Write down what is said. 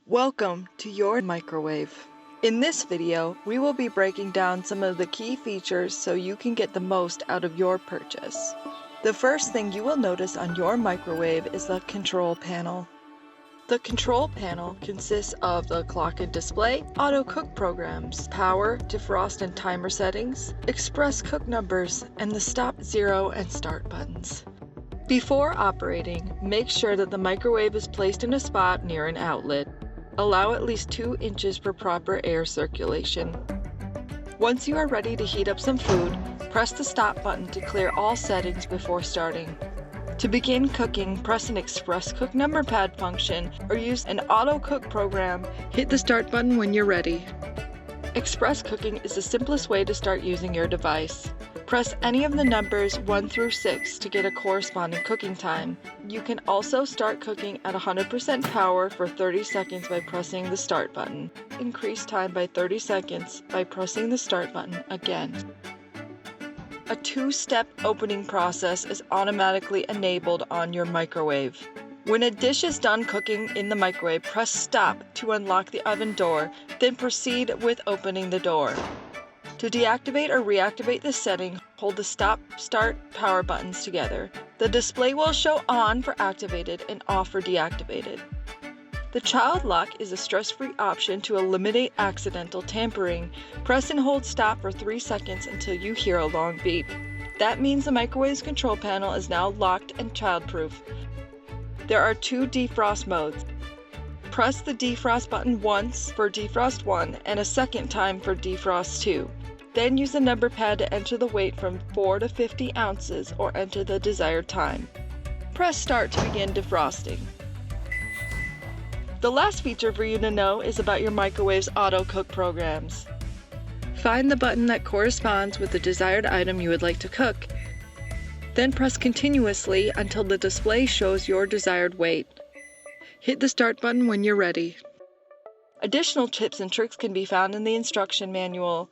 Welcome to your microwave. In this video, we will be breaking down some of the key features so you can get the most out of your purchase. The first thing you will notice on your microwave is the control panel. The control panel consists of the clock and display, auto cook programs, power, defrost and timer settings, express cook numbers, and the stop, zero, and start buttons. Before operating, make sure that the microwave is placed in a spot near an outlet. Allow at least 2 inches for proper air circulation. Once you are ready to heat up some food, press the stop button to clear all settings before starting. To begin cooking, press an express cook number pad function or use an auto cook program. Hit the start button when you're ready. Express cooking is the simplest way to start using your device. Press any of the numbers 1 through 6 to get a corresponding cooking time. You can also start cooking at 100% power for 30 seconds by pressing the start button. Increase time by 30 seconds by pressing the start button again. A 2-step opening process is automatically enabled on your microwave. When a dish is done cooking in the microwave, press stop to unlock the oven door, then proceed with opening the door. To deactivate or reactivate the setting, hold the stop, start, power buttons together. The display will show on for activated and off for deactivated. The child lock is a stress-free option to eliminate accidental tampering. Press and hold stop for 3 seconds until you hear a long beep. That means the microwave's control panel is now locked and child-proof. There are 2 defrost modes. Press the defrost button once for defrost 1 and a second time for defrost 2. Then use the number pad to enter the weight from 4 to 50 ounces or enter the desired time. Press start to begin defrosting. The last feature for you to know is about your microwave's auto cook programs. Find the button that corresponds with the desired item you would like to cook. Then press continuously until the display shows your desired weight. Hit the start button when you're ready. Additional tips and tricks can be found in the instruction manual.